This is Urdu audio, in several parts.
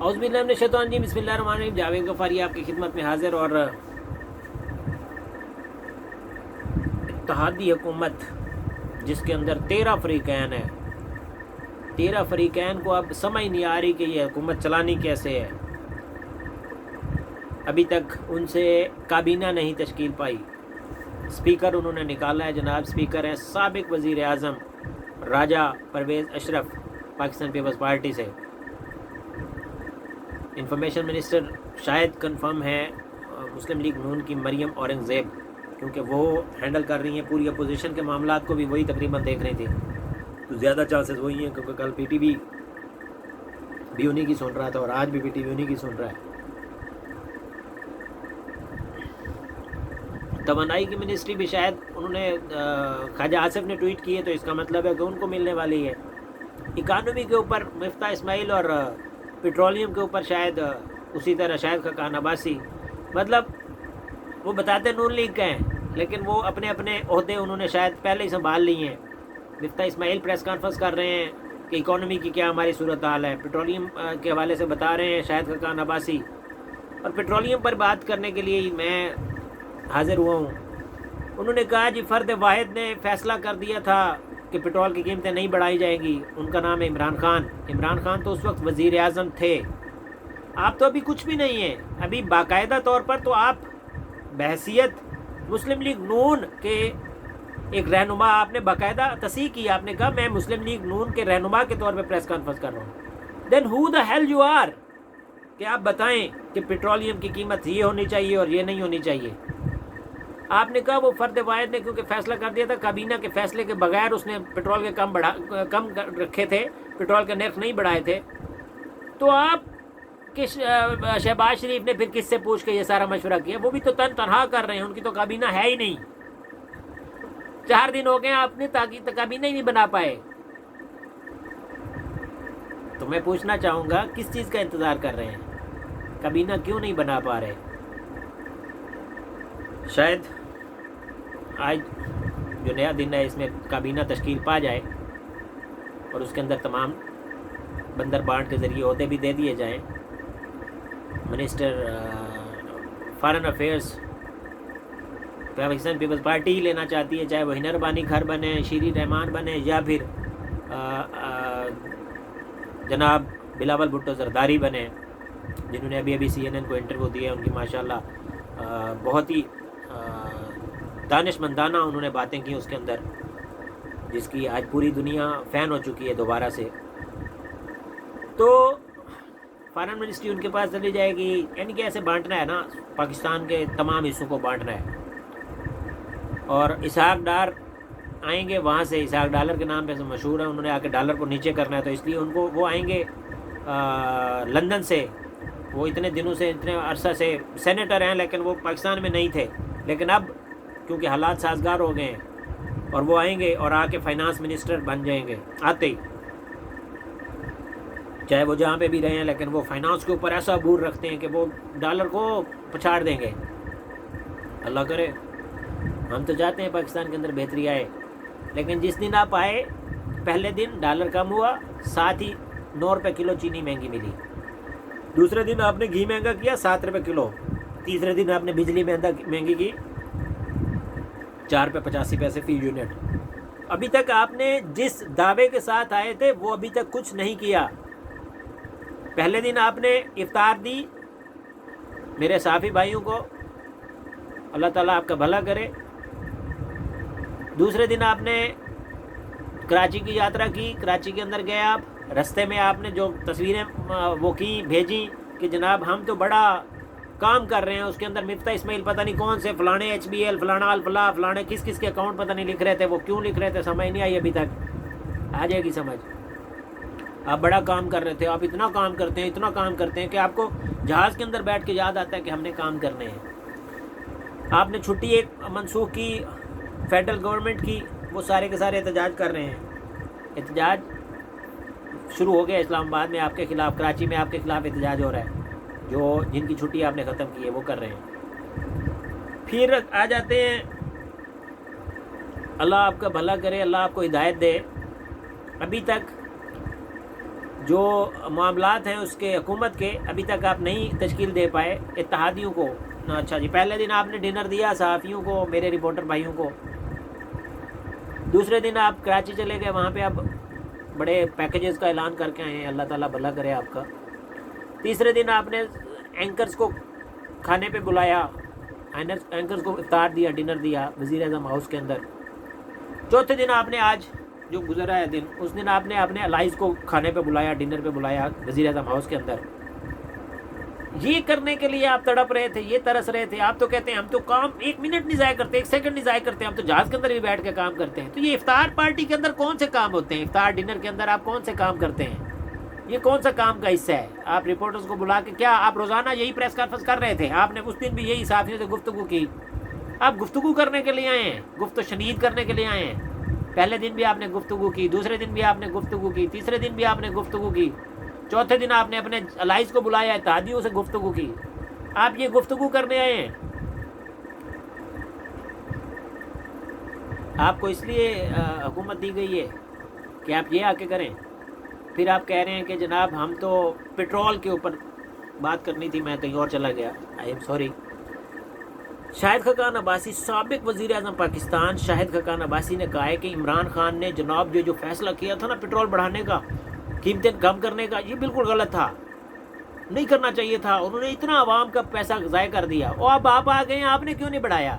اعوذ باللہ من الشیطان الرجیم، بسم اللہ الرحمن الرحیم۔ جاوید غفاری آپ کی خدمت میں حاضر، اور اتحادی حکومت جس کے اندر 13 فریقین ہیں، 13 فریقین کو اب سمجھ نہیں آ رہی کہ یہ حکومت چلانی کیسے ہے۔ ابھی تک ان سے کابینہ نہیں تشکیل پائی۔ اسپیکر انہوں نے نکالا ہے، جناب اسپیکر ہیں سابق وزیر اعظم راجہ پرویز اشرف پاکستان پیپلز پارٹی سے۔ انفارمیشن منسٹر شاید کنفرم ہے مسلم لیگ نون کی مریم اورنگزیب، کیونکہ وہ ہینڈل کر رہی ہیں پوری اپوزیشن کے معاملات کو، بھی وہی تقریباً دیکھ رہی تھی، تو زیادہ چانسز وہی ہیں، کیونکہ کل پی ٹی وی بھی انہی کی سن رہا تھا اور آج بھی پی ٹی وی انہی کی سن رہا ہے۔ توانائی کی منسٹری بھی شاید انہوں نے خواجہ آصف نے ٹویٹ کی ہے، تو اس کا مطلب ہے کہ ان کو ملنے والی ہے۔ اکانومی کے اوپر مفتاح اسماعیل اور پیٹرولیم کے اوپر شاید اسی طرح شاید خاقان عباسی، مطلب وہ بتاتے نون لیگ کا ہیں، لیکن وہ اپنے اپنے عہدے انہوں نے شاید پہلے ہی سنبھال لی ہیں۔ مفتاح اسماعیل پریس کانفرنس کر رہے ہیں کہ اکانومی کی کیا ہماری صورتحال ہے، پیٹرولیم کے حوالے سے بتا رہے ہیں شاید خاقان عباسی، اور پیٹرولیم پر بات کرنے کے لیے میں حاضر ہوا ہوں۔ انہوں نے کہا جی فرد واحد نے فیصلہ کر دیا تھا کہ پیٹرول کی قیمتیں نہیں بڑھائی جائیں گی، ان کا نام ہے عمران خان۔ عمران خان تو اس وقت وزیر اعظم تھے، آپ تو ابھی کچھ بھی نہیں ہیں۔ ابھی باقاعدہ طور پر تو آپ بحیثیت مسلم لیگ نون کے ایک رہنما، آپ نے باقاعدہ تصحیح کی، آپ نے کہا میں مسلم لیگ نون کے رہنما کے طور پہ پریس کانفرنس کر رہا ہوں۔ دین ہو دا ہیل یو آر، کہ آپ بتائیں کہ پیٹرولیم کی قیمت یہ ہونی چاہیے اور یہ نہیں ہونی چاہیے۔ آپ نے کہا وہ فرد واحد نے کیونکہ فیصلہ کر دیا تھا، کابینہ کے فیصلے کے بغیر اس نے پیٹرول کے کم رکھے تھے، پیٹرول کے نرخ نہیں بڑھائے تھے، تو آپ شہباز شریف نے پھر کس سے پوچھ کے یہ سارا مشورہ کیا؟ وہ بھی تو تنہا کر رہے ہیں، ان کی تو کابینہ ہے ہی نہیں۔ 4 دن ہو گئے آپ نے کابینہ ہی نہیں بنا پائے۔ تو میں پوچھنا چاہوں گا کس چیز کا انتظار کر رہے ہیں؟ کابینہ کیوں نہیں بنا پا رہے؟ شاید آج جو نیا دن ہے اس میں کابینہ تشکیل پا جائے اور اس کے اندر تمام بندر بانٹ کے ذریعے عہدے بھی دے دیے جائیں۔ Minister foreign affairs Pakistan Peoples Party ہی لینا چاہتی ہے، چاہے وہ ہنر بانی گھر بنے، شیری رحمان بنے، یا پھر جناب بلاول بھٹو زرداری بنے، جنہوں نے ابھی سی این این کو انٹرویو دیا۔ ان کی ماشاءاللہ بہت ہی دانش مندانہ انہوں نے باتیں کی اس کے اندر، جس کی آج پوری دنیا فین ہو چکی ہے دوبارہ سے۔ تو فارن منسٹری ان کے پاس چلی جائے گی، یعنی کہ ایسے بانٹنا ہے نا، پاکستان کے تمام حصوں کو بانٹنا ہے۔ اور اسحاق ڈار آئیں گے وہاں سے، اسحاق ڈالر کے نام پہ سے مشہور ہے، انہوں نے آ کے ڈالر کو نیچے کرنا ہے، تو اس لیے ان کو وہ آئیں گے لندن سے۔ وہ اتنے دنوں سے، اتنے عرصہ سے سینیٹر ہیں، لیکن وہ پاکستان میں نہیں تھے، لیکن اب کیونکہ حالات سازگار ہو گئے ہیں اور وہ آئیں گے اور آ کے فائنانس منسٹر بن جائیں گے آتے ہی، چاہے وہ جہاں پہ بھی رہے ہیں، لیکن وہ فائنانس کے اوپر ایسا عبور رکھتے ہیں کہ وہ ڈالر کو پچھاڑ دیں گے۔ اللہ کرے، ہم تو چاہتے ہیں پاکستان کے اندر بہتری آئے، لیکن جس دن آپ آئے پہلے دن ڈالر کم ہوا، ساتھ ہی 9 روپے کلو چینی مہنگی ملی، دوسرے دن آپ نے گھی مہنگا کیا 7 روپے کلو، تیسرے دن آپ نے بجلی مہنگی کی 4 روپے 85 پیسے فی یونٹ۔ ابھی تک آپ نے جس دعوے کے ساتھ آئے تھے وہ ابھی تک کچھ نہیں کیا۔ پہلے دن آپ نے افطار دی میرے صحافی بھائیوں کو، اللہ تعالیٰ آپ کا بھلا کرے۔ دوسرے دن آپ نے کراچی کی یاترا کی، کراچی کے اندر گئے آپ، رستے میں آپ نے جو تصویریں وہ کی بھیجی کہ جناب ہم تو بڑا کام کر رہے ہیں، اس کے اندر مفتاح اسماعیل پتہ نہیں کون سے فلانے ایچ بی ایل فلانا الفلاح فلانے کس کس کے اکاؤنٹ پتہ نہیں لکھ رہے تھے، وہ کیوں لکھ رہے تھے سمجھ نہیں آئی، ابھی تک آ جائے گی سمجھ۔ آپ بڑا کام کر رہے تھے، آپ اتنا کام کرتے ہیں، اتنا کام کرتے ہیں کہ آپ کو جہاز کے اندر بیٹھ کے یاد آتا ہے کہ ہم نے کام کرنے ہیں۔ آپ نے چھٹی ایک منسوخ کی فیڈرل گورنمنٹ کی، وہ سارے کے سارے احتجاج کر رہے ہیں۔ احتجاج شروع ہو گیا اسلام آباد میں آپ کے خلاف، کراچی میں آپ کے خلاف احتجاج ہو رہا ہے، جو جن کی چھٹی آپ نے ختم کی ہے وہ کر رہے ہیں۔ پھر آ جاتے ہیں، اللہ آپ کا بھلا کرے، اللہ آپ کو ہدایت دے۔ ابھی تک جو معاملات ہیں اس کے حکومت کے ابھی تک آپ نہیں تشکیل دے پائے اتحادیوں کو. اچھا جی، پہلے دن آپ نے ڈنر دیا صحافیوں کو، میرے رپورٹر بھائیوں کو. دوسرے دن آپ کراچی چلے گئے، وہاں پہ آپ بڑے پیکیجز کا اعلان کر کے آئے ہیں، اللہ تعالیٰ بھلا کرے آپ کا. تیسرے دن آپ نے اینکرز کو کھانے پہ بلایا، اینکرز کو افطار دیا، ڈنر دیا وزیر اعظم ہاؤس کے اندر. چوتھے دن آپ نے آج جو گزرا ہے دن، اس دن آپ نے اپنے الائز کو کھانے پہ بلایا، ڈنر پہ بلایا وزیر اعظم ہاؤس کے اندر. یہ کرنے کے لیے آپ تڑپ رہے تھے، یہ ترس رہے تھے. آپ تو کہتے ہیں ہم تو کام 1 منٹ نہیں ضائع کرتے، 1 سیکنڈ نہیں ضائع کرتے، ہم تو جہاز کے اندر بھی بیٹھ کے کام کرتے ہیں. تو یہ افطار پارٹی کے اندر کون سے کام ہوتے ہیں؟ افطار ڈنر کے اندر آپ کون سے کام کرتے ہیں؟ یہ کون سا کام کا حصہ ہے؟ آپ رپورٹرز کو بلا کے کیا آپ روزانہ یہی پریس کانفرنس کر رہے تھے؟ آپ نے اس دن بھی یہی صحافیوں سے گفتگو کی. آپ گفتگو کرنے کے لیے آئے ہیں، گفت و شنید کرنے کے لیے آئے ہیں. پہلے دن بھی آپ نے گفتگو کی، دوسرے دن بھی آپ نے گفتگو کی، تیسرے دن بھی آپ نے گفتگو کی، چوتھے دن آپ نے اپنے الائز کو بلایا، اتحادیوں سے گفتگو کی. آپ یہ گفتگو کرنے آئے ہیں. آپ کو اس لیے حکومت دی گئی ہے کہ آپ یہ آ کے کریں. پھر آپ کہہ رہے ہیں کہ جناب ہم تو پٹرول کے اوپر بات کرنی تھی، میں کہیں اور چلا گیا، I am sorry. Shahid Khaqan Abbasi سابق وزیر اعظم پاکستان شاہد خاقان عباسی نے کہا ہے کہ عمران خان نے جناب جو فیصلہ کیا تھا نا پٹرول بڑھانے کا، قیمتیں کم کرنے کا، یہ بالکل غلط تھا، نہیں کرنا چاہیے تھا. انہوں نے اتنا عوام کا پیسہ ضائع کر دیا. اور اب آپ آ گئے ہیں، آپ نے کیوں نہیں بڑھایا؟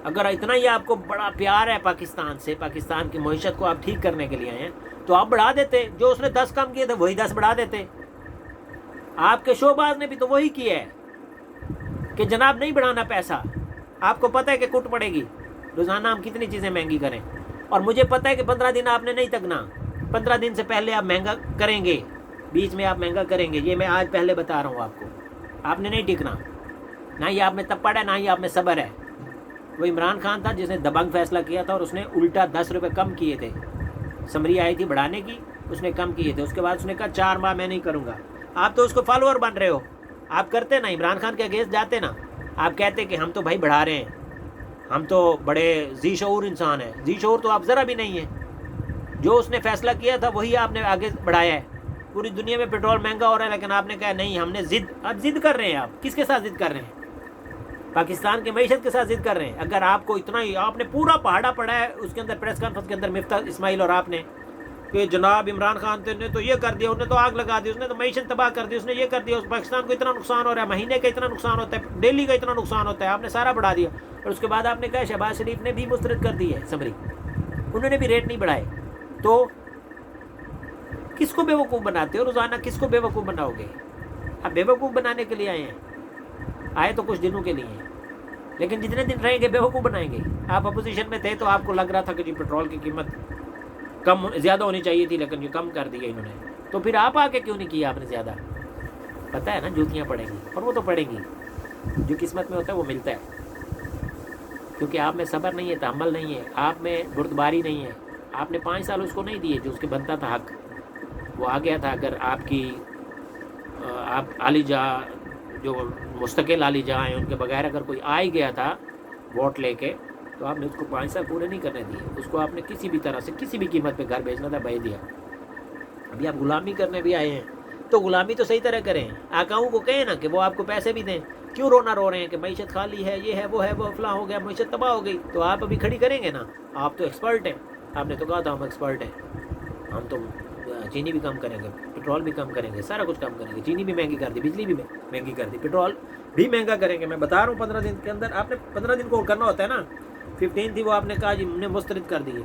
اگر اتنا ہی آپ کو بڑا پیار ہے پاکستان سے، پاکستان کی معیشت کو آپ ٹھیک کرنے کے لیے آئے ہیں، تو آپ بڑھا دیتے. جو اس نے 10 کم کیے تھے وہی 10 بڑھا دیتے. آپ کے شوباز نے بھی تو وہی کیا ہے کہ جناب نہیں بڑھانا پیسہ. آپ کو پتہ ہے کہ کٹ پڑے گی، روزانہ ہم کتنی چیزیں مہنگی کریں. اور مجھے پتہ ہے کہ 15 دن آپ نے نہیں تکنا، 15 دن سے پہلے آپ مہنگا کریں گے، بیچ میں آپ مہنگا کریں گے. یہ میں آج پہلے بتا رہا ہوں آپ کو. آپ نے نہیں ٹکنا، نہ ہی آپ میں تپڑ ہے، نہ ہی آپ میں صبر ہے. وہ عمران خان تھا جس نے دبنگ فیصلہ کیا تھا، اور اس نے الٹا 10 روپے کم کیے تھے. سمری آئی تھی بڑھانے کی، اس نے کم کیے تھے. اس کے بعد اس نے کہا 4 ماہ میں نہیں کروں گا. آپ تو اس کو فالوور بن رہے ہو. آپ کرتے نا، عمران خان کے اگینسٹ جاتے نا، آپ کہتے کہ ہم تو بھائی بڑھا رہے ہیں، ہم تو بڑے ذی شعور انسان ہیں. ذی شعور تو آپ ذرا بھی نہیں ہیں. جو اس نے فیصلہ کیا تھا وہی آپ نے آگے بڑھایا ہے. پوری دنیا میں پٹرول مہنگا ہو رہا ہے، لیکن آپ نے کہا نہیں، ہم نے آپ ضد کر رہے ہیں. آپ کس کے ساتھ ضد کر رہے ہیں؟ پاکستان کی معیشت کے ساتھ ضد کر رہے ہیں. اگر آپ کو اتنا ہی، آپ نے پورا پہاڑا پڑا ہے اس کے اندر پریس کانفرنس کے اندر مفتاح اسماعیل اور آپ نے، کہ جناب عمران خان نے تو یہ کر دیا، انہوں نے تو آگ لگا دی، اس نے تو معیشت تباہ کر دی، اس نے یہ کر دیا، اس پاکستان کو اتنا نقصان ہو رہا ہے، مہینے کا اتنا نقصان ہوتا ہے، ڈیلی کا اتنا نقصان ہوتا ہے. آپ نے سارا بڑھا دیا. اور اس کے بعد آپ نے کہا شہباز شریف نے بھی مسترد کر دی ہے سمری، انہوں نے بھی ریٹ نہیں بڑھائے. تو کس کو بیوقوف بناتے ہو روزانہ؟ کس کو بیوقوف بناؤ گے؟ آپ بیوقوف بنانے کے لیے آئے ہیں. آئے تو کچھ دنوں کے لیے ہیں، لیکن جتنے دن رہیں گے بیوقوف بنائیں گے. آپ اپوزیشن میں تھے تو آپ کو لگ رہا تھا کہ جی پٹرول کی قیمت کم زیادہ ہونی چاہیے تھی، لیکن یہ کم کر دی ہے انہوں نے. تو پھر آپ آ کے کیوں نہیں کیا آپ نے زیادہ؟ پتہ ہے نا جوتیاں پڑیں گی، اور وہ تو پڑیں گی. جو قسمت میں ہوتا ہے وہ ملتا ہے. کیونکہ آپ میں صبر نہیں ہے، تحمل نہیں ہے، آپ میں بردباری نہیں ہے. آپ نے 5 سال اس کو نہیں دیے جو اس کے بنتا تھا حق. وہ آ گیا تھا. اگر آپ کی آپ عالی جہاں جو مستقل عالی جہاں ہیں ان کے بغیر اگر کوئی آ ہی گیا تھا ووٹ لے کے، تو آپ نے اس کو 5 سال پورے نہیں کرنے دیے. اس کو آپ نے کسی بھی طرح سے کسی بھی قیمت پہ گھر بھیجنا تھا، بھیج دیا. ابھی آپ غلامی کرنے بھی آئے ہیں تو غلامی تو صحیح طرح کریں. آقاؤں کو کہیں نا کہ وہ آپ کو پیسے بھی دیں. کیوں رونا رو رہے ہیں کہ معیشت خالی ہے، یہ ہے، وہ ہے، وہ فلاں ہو گیا، معیشت تباہ ہو گئی؟ تو آپ ابھی کھڑی کریں گے نا. آپ تو ایکسپرٹ ہیں. آپ نے تو کہا تھا ہم ایکسپرٹ ہیں، ہم تو چینی بھی کم کریں گے، پٹرول بھی کم کریں گے، سارا کچھ کم کریں گے. چینی بھی مہنگی کر دی، بجلی بھی مہنگی کر دی، پٹرول بھی مہنگا کریں گے. میں بتا رہا ہوں 15 دن کے اندر. آپ نے 15 دن کو کرنا ہوتا ہے نا. 15 تھی وہ آپ نے کہا جی ہم نے مسترد کر دی ہے.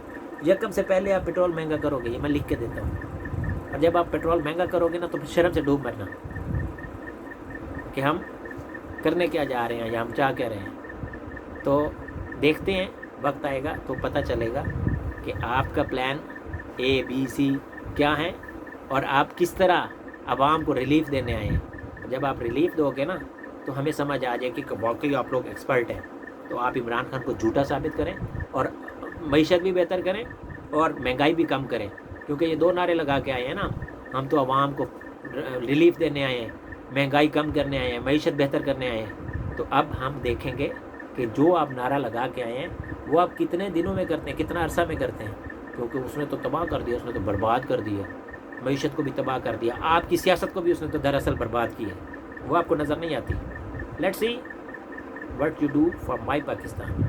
یکم سے پہلے آپ پٹرول مہنگا کرو گے، یہ میں لکھ کے دیتا ہوں. اور جب آپ پٹرول مہنگا کرو گے نا تو پھر شرم سے ڈوب مرنا کہ ہم کرنے کیا جا رہے ہیں یا ہم چاہ کیا رہے ہیں. تو دیکھتے ہیں، وقت آئے گا تو پتہ چلے گا کہ آپ کا پلان A B C کیا ہے اور آپ کس طرح عوام کو ریلیف دینے آئے ہیں. جب آپ ریلیف دو گے نا تو ہمیں سمجھ آ جائے گی کہ واقعی آپ لوگ ایکسپرٹ ہیں. تو آپ عمران خان کو جھوٹا ثابت کریں اور معیشت بھی بہتر کریں اور مہنگائی بھی کم کریں. کیونکہ یہ 2 نعرے لگا کے آئے ہیں نا، ہم تو عوام کو ریلیف دینے آئے ہیں، مہنگائی کم کرنے آئے ہیں، معیشت بہتر کرنے آئے ہیں. تو اب ہم دیکھیں گے کہ جو آپ نعرہ لگا کے آئے ہیں وہ آپ کتنے دنوں میں کرتے ہیں، کتنا عرصہ میں کرتے ہیں. کیونکہ اس نے تو تباہ کر دیا، اس نے تو برباد کر دیا. معیشت کو بھی تباہ کر دیا، آپ کی سیاست کو بھی اس نے تو دراصل برباد کی ہے، وہ آپ کو نظر نہیں آتی. Let's see what you do for my Pakistan.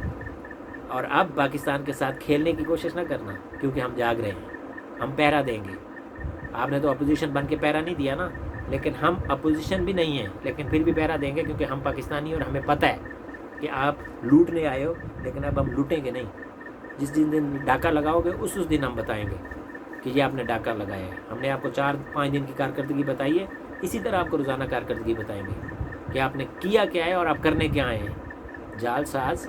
اور اب پاکستان کے ساتھ کھیلنے کی کوشش نہ کرنا، کیونکہ ہم جاگ رہے ہیں، ہم پہرا دیں گے. آپ نے تو اپوزیشن بن کے پہرا نہیں دیا نا، لیکن ہم اپوزیشن بھی نہیں ہیں، لیکن پھر بھی پہرا دیں گے، کیونکہ ہم پاکستانی اور ہمیں پتہ ہے کہ آپ لوٹنے آئے ہو، لیکن اب ہم لوٹیں گے نہیں. جس دن ڈاکہ لگاؤ گے اس دن ہم بتائیں گے کہ یہ آپ نے ڈاکہ لگایا ہے. ہم نے آپ کو 4-5 دن کی کارکردگی بتائی ہے، اسی طرح آپ کو روزانہ کارکردگی بتائیں گے کہ آپ نے کیا کیا ہے اور آپ کرنے کیا آئے ہیں. جال ساز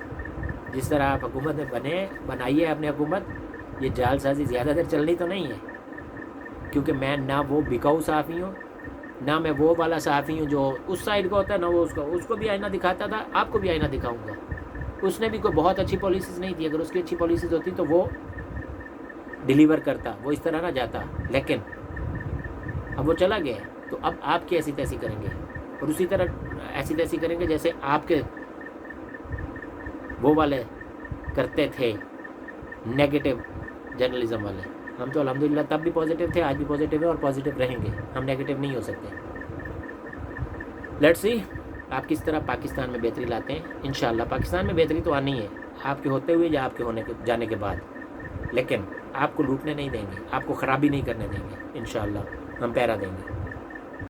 جس طرح آپ حکومت میں بنائی ہے اپنی حکومت، یہ جال سازی زیادہ دیر چلنی تو نہیں ہے، کیونکہ میں نہ وہ بکاؤ صحافی ہوں، نہ میں وہ والا صحافی ہوں جو اس سائڈ کو ہوتا ہے، نہ وہ اس کو بھی آئینہ دکھاتا تھا. آپ کو بھی آئینہ دکھاؤں گا. اس نے بھی کوئی بہت اچھی پالیسیز نہیں تھی، اگر اس کی اچھی پالیسیز ہوتی تو وہ ڈیلیور کرتا، وہ اس طرح نہ جاتا. لیکن اب وہ چلا گیا، تو اب آپ کی ایسی تیسی کریں گے، اور اسی طرح ایسی تیسی کریں گے جیسے آپ کے وہ والے کرتے تھے، نیگیٹو جرنلزم والے. ہم تو الحمدللہ تب بھی پازیٹیو تھے، آج بھی پازیٹیو ہیں اور پازیٹیو رہیں گے. ہم نیگیٹو نہیں ہو سکتے. لیٹس سی آپ کس طرح پاکستان میں بہتری لاتے ہیں. انشاءاللہ پاکستان میں بہتری تو آنی ہے، آپ کے ہوتے ہوئے یا آپ کے جانے کے بعد، لیکن آپ کو لوٹنے نہیں دیں گے، آپ کو خرابی نہیں کرنے دیں گے. انشاءاللہ ہم پہرا دیں گے.